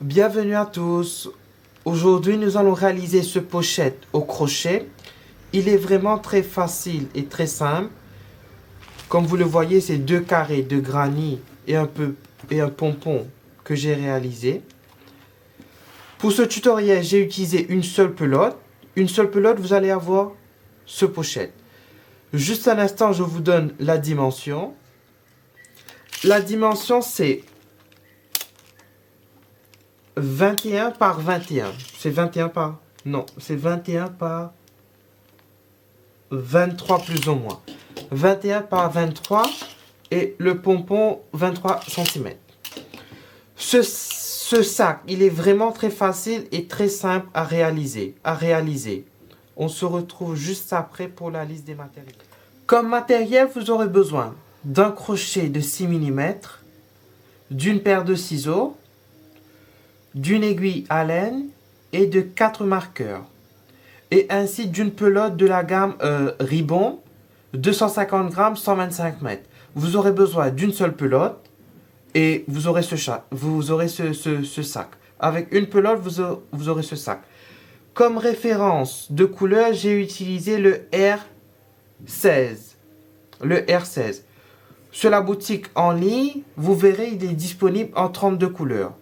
Bienvenue à tous. Aujourd'hui, nous allons réaliser ce pochette au crochet. Il est vraiment très facile et très simple. Comme vous le voyez, c'est deux carrés de granit et un pompon que j'ai réalisé. Pour ce tutoriel, j'ai utilisé une seule pelote. Une seule pelote, vous allez avoir ce pochette. Juste un instant, je vous donne la dimension. La dimension, c'est 21 par 21. C'est 21 par... Non, c'est 21 par 23 plus ou moins. 21 par 23 et le pompon 23 cm. Ce sac, il est vraiment très facile et très simple à réaliser. On se retrouve juste après pour la liste des matériels. Comme matériel, vous aurez besoin d'un crochet de 6 mm, d'une paire de ciseaux, d'une aiguille Allen et de 4 marqueurs. Et ainsi d'une pelote de la gamme Ribbon, 250 grammes, 125 mètres. Vous aurez besoin d'une seule pelote et vous aurez ce sac. Avec une pelote, vous aurez ce sac. Comme référence de couleur, j'ai utilisé le R16. Le R16. Sur la boutique en ligne, vous verrez, il est disponible en 32 couleurs.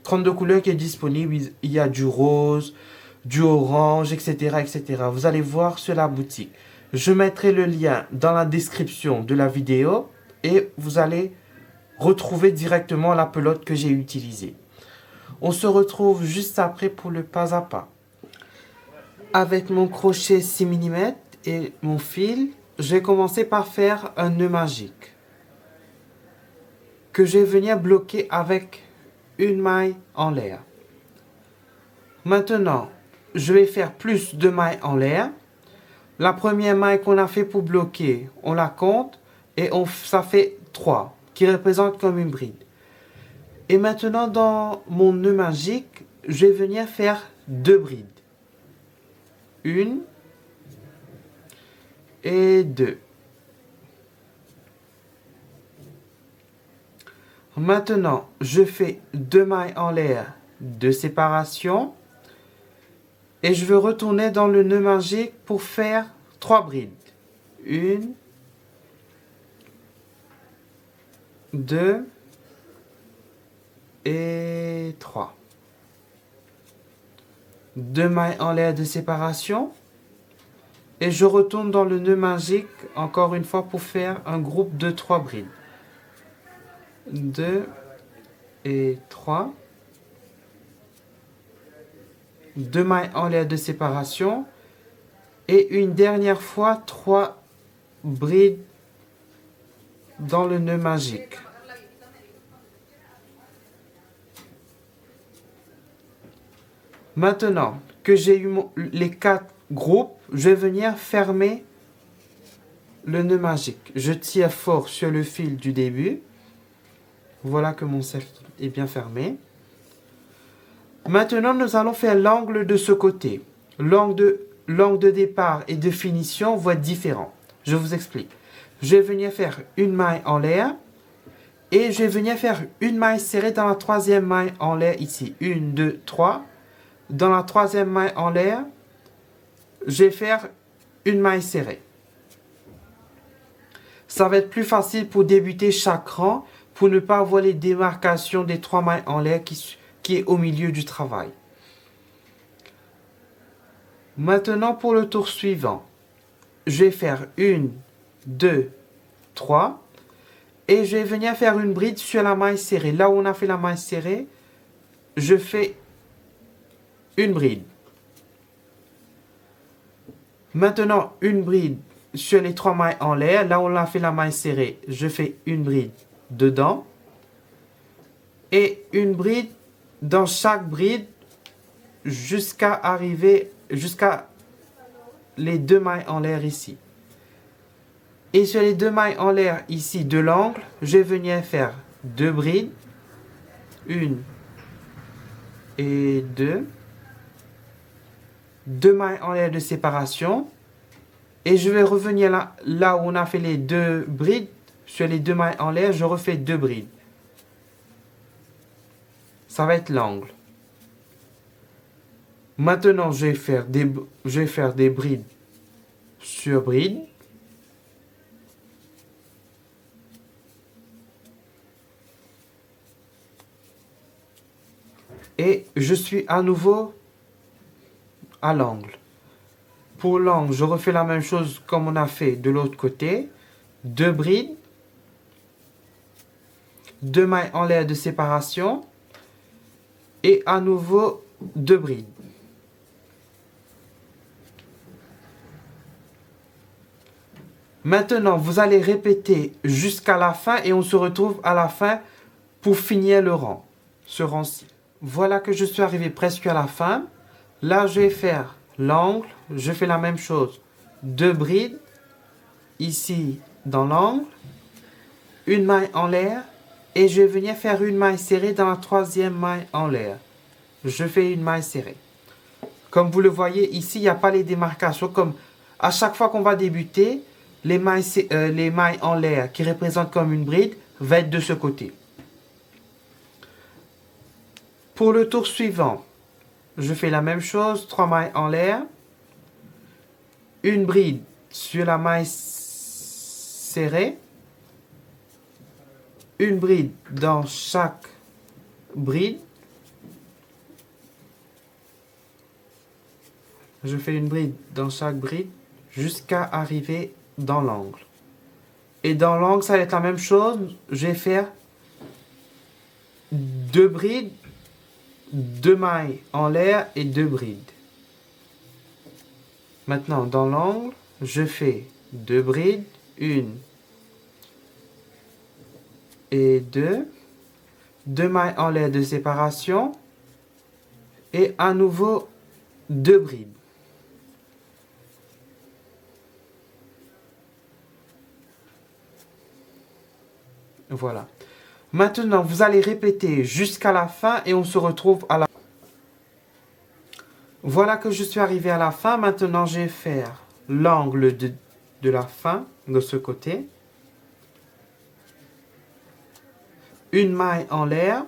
32 couleurs qui est disponible. Il y a du rose, du orange, etc., etc. Vous allez voir sur la boutique. Je mettrai le lien dans la description de la vidéo et vous allez retrouver directement la pelote que j'ai utilisée. On se retrouve juste après pour le pas à pas. Avec mon crochet 6 mm et mon fil, je vais commencer par faire un nœud magique que je vais venir bloquer avec une maille en l'air. Maintenant, je vais faire plus de mailles en l'air. La première maille qu'on a fait pour bloquer, on la compte et ça fait 3 qui représentent comme une bride. Et maintenant, dans mon nœud magique, je vais venir faire 2 brides. 1 et 2. Maintenant, je fais 2 mailles en l'air de séparation. Et je vais retourner dans le nœud magique pour faire 3 brides. 1, 2 et 3. 2 mailles en l'air de séparation. Et je retourne dans le nœud magique encore une fois pour faire un groupe de 3 brides. 2 et 3. 2 mailles en l'air de séparation et une dernière fois 3 brides dans le nœud magique. Maintenant que j'ai eu les 4 groupes, je vais venir fermer le nœud magique. Je tire fort sur le fil du début. Voilà que mon cercle est bien fermé. Maintenant, nous allons faire l'angle de ce côté. L'angle de départ et de finition vont être différents. Je vous explique. Je vais venir faire une maille en l'air et je vais venir faire une maille serrée dans la troisième maille en l'air ici. 1, 2, 3. Dans la troisième maille en l'air, je vais faire une maille serrée. Ça va être plus facile pour débuter chaque rang pour ne pas avoir les démarcations des 3 mailles en l'air qui est au milieu du travail. Maintenant pour le tour suivant, je vais faire 1, 2, 3 et je vais venir faire une bride sur la maille serrée. Là où on a fait la maille serrée, je fais une bride. Maintenant une bride sur les 3 mailles en l'air. Là où on a fait la maille serrée, je fais une bride dedans et une bride dans chaque bride jusqu'à les 2 mailles en l'air ici. Et sur les 2 mailles en l'air ici de l'angle, je vais venir faire 2 brides. 1 et 2. 2 mailles en l'air de séparation. Et je vais revenir là où on a fait les 2 brides. Sur les 2 mailles en l'air, je refais 2 brides. ça va être l'angle. Maintenant, je vais faire des brides sur brides. Et je suis à nouveau à l'angle. Pour l'angle, je refais la même chose comme on a fait de l'autre côté. 2 brides. 2 mailles en l'air de séparation. Et à nouveau 2 brides. Maintenant, vous allez répéter jusqu'à la fin et on se retrouve à la fin pour finir le rang, ce rang-ci. Voilà que je suis arrivé presque à la fin. Là, je vais faire l'angle. Je fais la même chose. 2 brides. Ici, dans l'angle. Une maille en l'air. Et je vais venir faire une maille serrée dans la 3e maille en l'air. Je fais une maille serrée. Comme vous le voyez, ici, il n'y a pas les démarcations. Comme à chaque fois qu'on va débuter, les mailles en l'air qui représentent comme une bride vont être de ce côté. Pour le tour suivant, je fais la même chose, 3 mailles en l'air, une bride sur la maille serrée, une bride dans chaque bride, je fais une bride dans chaque bride jusqu'à arriver dans l'angle. Et dans l'angle, ça va être la même chose, je vais faire 2 brides, 2 mailles en l'air et 2 brides. Maintenant, dans l'angle, je fais 2 brides, 1 et 2, 2 mailles en l'air de séparation et à nouveau 2 brides. Voilà. Maintenant, vous allez répéter jusqu'à la fin et on se retrouve à la fin. Voilà que je suis arrivé à la fin. Maintenant, je vais faire l'angle de la fin de ce côté. Une maille en l'air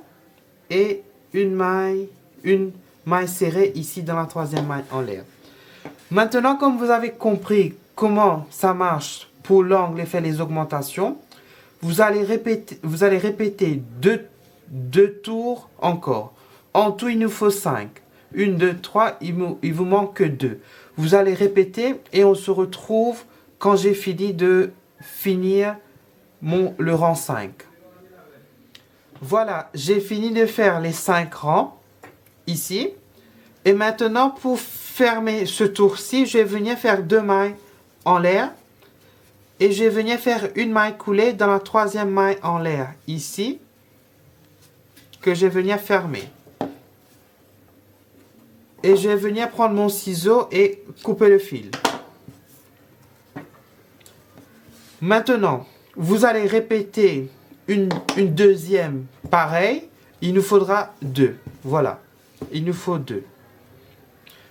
et une maille serrée ici dans la 3e maille en l'air. Maintenant, comme vous avez compris comment ça marche pour l'angle et faire les augmentations, vous allez répéter deux tours encore. En tout, il nous faut 5. 1, 2, 3, il vous manque que 2. Vous allez répéter et on se retrouve quand j'ai fini de finir le rang 5. Voilà, j'ai fini de faire les 5 rangs ici. Et maintenant, pour fermer ce tour-ci, je vais venir faire 2 mailles en l'air. Et je vais venir faire une maille coulée dans la 3e maille en l'air, ici, que je vais venir fermer. Et je vais venir prendre mon ciseau et couper le fil. Maintenant, vous allez répéter une deuxième pareille. Il nous faudra 2. Voilà, il nous faut 2.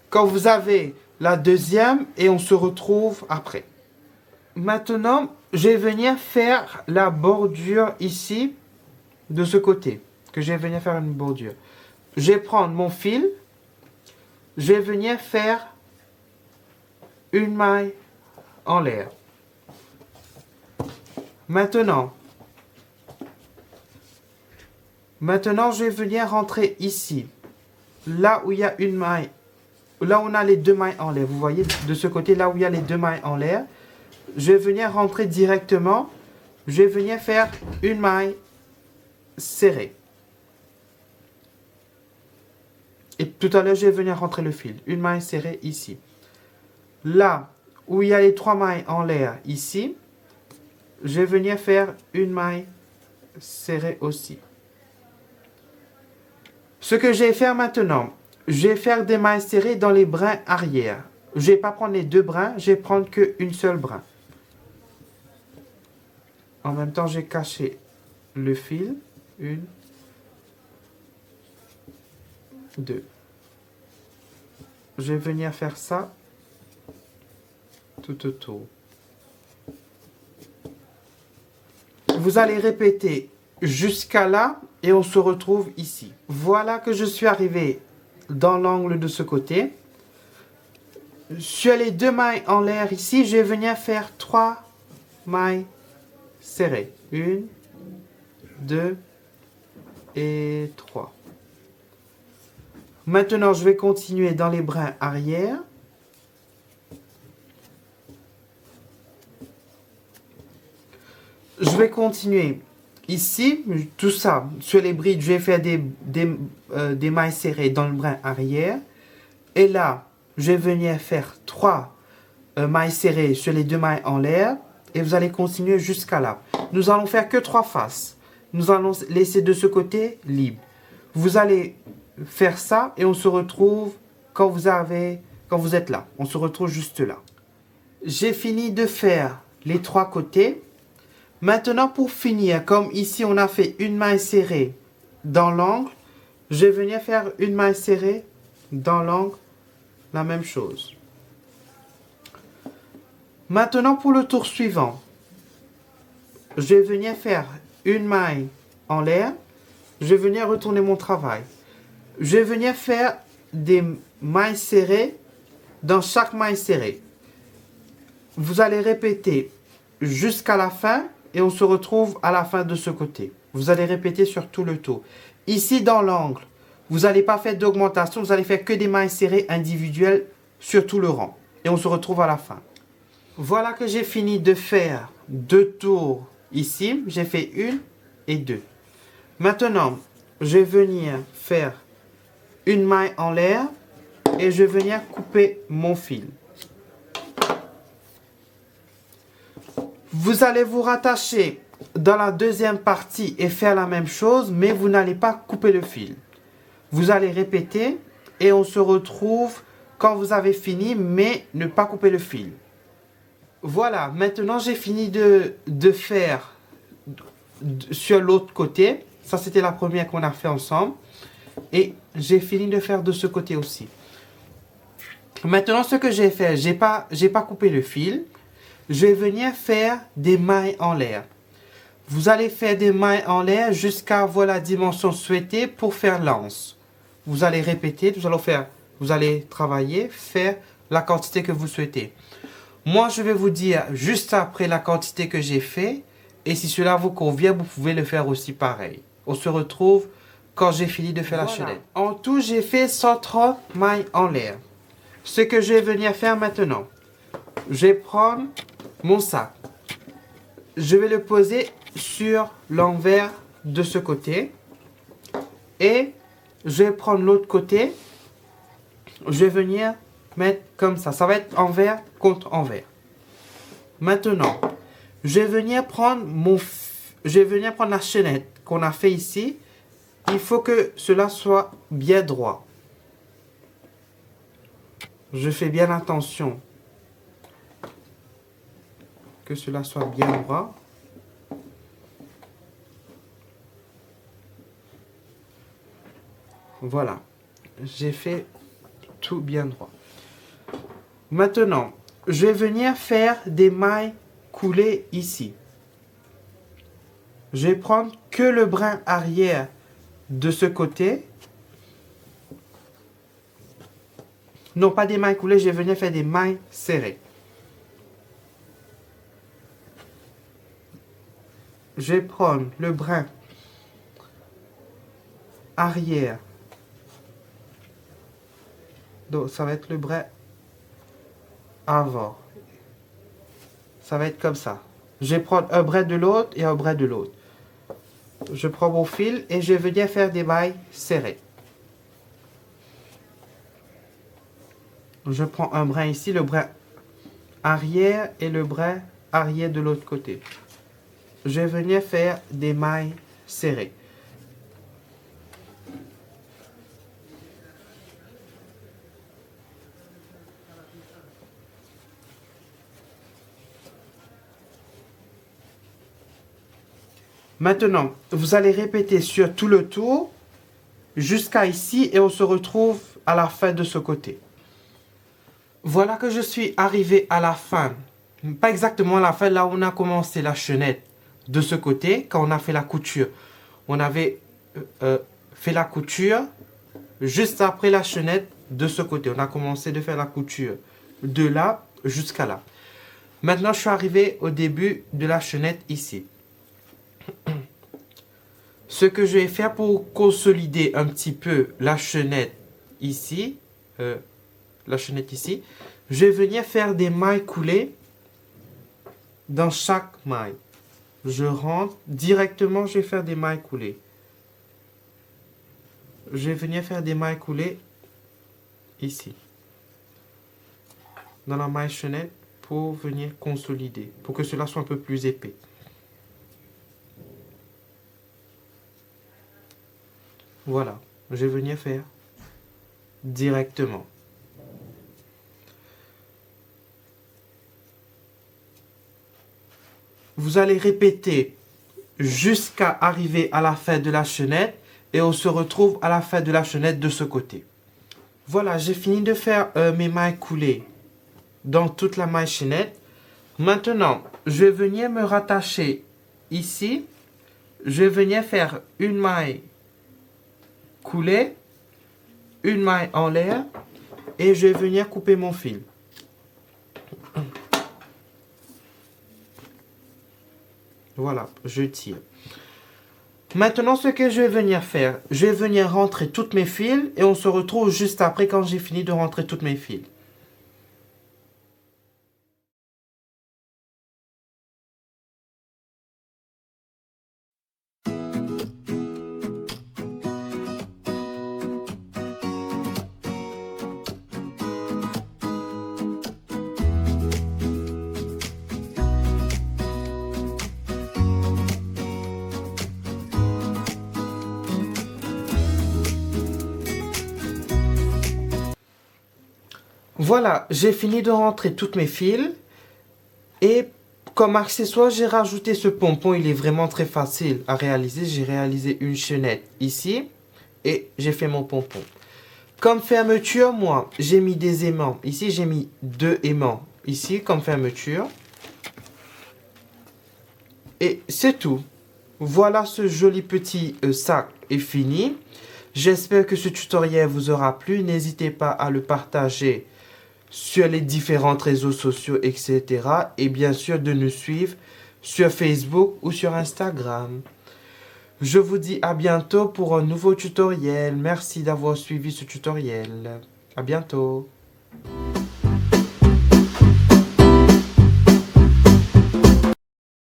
Quand vous avez la deuxième, et on se retrouve après. Maintenant, je vais venir faire la bordure ici, de ce côté. Que je vais venir faire une bordure. Je vais prendre mon fil. Je vais venir faire une maille en l'air. Maintenant, je vais venir rentrer ici. Là où il y a une maille. Là où on a les 2 mailles en l'air. Vous voyez, de ce côté, là où il y a les 2 mailles en l'air. Je vais venir rentrer directement. Je vais venir faire une maille serrée. Et tout à l'heure, je vais venir rentrer le fil. Une maille serrée ici. Là où il y a les 3 mailles en l'air ici, je vais venir faire une maille serrée aussi. Ce que je vais faire maintenant, je vais faire des mailles serrées dans les brins arrière. Je ne vais pas prendre les 2 brins, je vais prendre qu'une seule brin. En même temps, j'ai caché le fil. 1, 2. Je vais venir faire ça tout autour. Vous allez répéter jusqu'à là et on se retrouve ici. Voilà que je suis arrivé dans l'angle de ce côté. Sur les 2 mailles en l'air ici, je vais venir faire 3 mailles serrées. 1, 2 et 3. Maintenant, je vais continuer dans les brins arrière. Je vais continuer ici, tout ça, sur les brides, je vais faire des mailles serrées dans le brin arrière. Et là, je vais venir faire 3 mailles serrées sur les 2 mailles en l'air. Et vous allez continuer jusqu'à là. Nous allons faire que 3 faces. Nous allons laisser de ce côté libre. Vous allez faire ça et on se retrouve quand vous êtes là. On se retrouve juste là. J'ai fini de faire les 3 côtés. Maintenant, pour finir, comme ici on a fait une maille serrée dans l'angle, je vais venir faire une maille serrée dans l'angle, la même chose. Maintenant, pour le tour suivant, je vais venir faire une maille en l'air. Je vais venir retourner mon travail. Je vais venir faire des mailles serrées dans chaque maille serrée. Vous allez répéter jusqu'à la fin et on se retrouve à la fin de ce côté. Vous allez répéter sur tout le tour. Ici, dans l'angle, vous n'allez pas faire d'augmentation. Vous allez faire que des mailles serrées individuelles sur tout le rang. Et on se retrouve à la fin. Voilà que j'ai fini de faire 2 tours ici. J'ai fait 1 et 2. Maintenant, je vais venir faire une maille en l'air et je vais venir couper mon fil. Vous allez vous rattacher dans la deuxième partie et faire la même chose, mais vous n'allez pas couper le fil. Vous allez répéter et on se retrouve quand vous avez fini, mais ne pas couper le fil. Voilà, maintenant j'ai fini de faire sur l'autre côté. Ça, c'était la première qu'on a fait ensemble. Et j'ai fini de faire de ce côté aussi. Maintenant, ce que j'ai fait, j'ai pas coupé le fil. Je vais venir faire des mailles en l'air. Vous allez faire des mailles en l'air jusqu'à avoir la dimension souhaitée pour faire l'anse. Vous allez répéter, vous allez travailler, faire la quantité que vous souhaitez. Moi, je vais vous dire juste après la quantité que j'ai fait. Et si cela vous convient, vous pouvez le faire aussi pareil. On se retrouve quand j'ai fini de faire la chaînette. En tout, j'ai fait 130 mailles en l'air. Ce que je vais venir faire maintenant, je vais prendre mon sac. Je vais le poser sur l'envers de ce côté. Et je vais prendre l'autre côté. Je vais venir mettre comme ça. Ça va être envers contre envers. Maintenant, je vais venir prendre la chaînette qu'on a fait ici. Il faut que cela soit bien droit. Je fais bien attention que cela soit bien droit. Voilà. J'ai fait tout bien droit. Maintenant, je vais venir faire des mailles coulées ici. Je vais prendre que le brin arrière de ce côté. Non, pas des mailles coulées, je vais venir faire des mailles serrées. Je vais prendre le brin arrière. Donc, ça va être le brin avant. Ça va être comme ça. Je vais prendre un brin de l'autre et un brin de l'autre. Je prends mon fil et je vais venir faire des mailles serrées. Je prends un brin ici, le brin arrière et le brin arrière de l'autre côté. Je vais venir faire des mailles serrées. Maintenant, vous allez répéter sur tout le tour jusqu'à ici et on se retrouve à la fin de ce côté. Voilà que je suis arrivé à la fin. Pas exactement à la fin, là où on a commencé la chaînette. de ce côté quand on a fait la couture. On avait fait la couture juste après la chaînette de ce côté. On a commencé de faire la couture de là jusqu'à là. Maintenant, je suis arrivé au début de la chaînette ici. Ce que je vais faire pour consolider un petit peu la chaînette ici, je vais venir faire des mailles coulées dans chaque maille. Je rentre directement, je vais faire des mailles coulées. Je vais venir faire des mailles coulées ici, dans la maille chaînette, pour venir consolider, pour que cela soit un peu plus épais. Voilà, je vais venir faire directement. Vous allez répéter jusqu'à arriver à la fin de la chaînette et on se retrouve à la fin de la chaînette de ce côté. Voilà, j'ai fini de faire mes mailles coulées dans toute la maille chaînette. Maintenant, je vais venir me rattacher ici. Je vais venir faire une maille coulée, une maille en l'air et je vais venir couper mon fil. Voilà, je tire. Maintenant, ce que je vais venir faire, je vais venir rentrer toutes mes fils et on se retrouve juste après quand j'ai fini de rentrer toutes mes fils. Voilà, j'ai fini de rentrer toutes mes fils et comme accessoire, j'ai rajouté ce pompon. Il est vraiment très facile à réaliser. J'ai réalisé une chaînette ici et j'ai fait mon pompon. Comme fermeture, moi, j'ai mis des aimants. Ici, j'ai mis 2 aimants. Ici, comme fermeture. Et c'est tout. Voilà, ce joli petit sac est fini. J'espère que ce tutoriel vous aura plu. N'hésitez pas à le partager sur les différents réseaux sociaux, etc. Et bien sûr, de nous suivre sur Facebook ou sur Instagram. Je vous dis à bientôt pour un nouveau tutoriel. Merci d'avoir suivi ce tutoriel. À bientôt.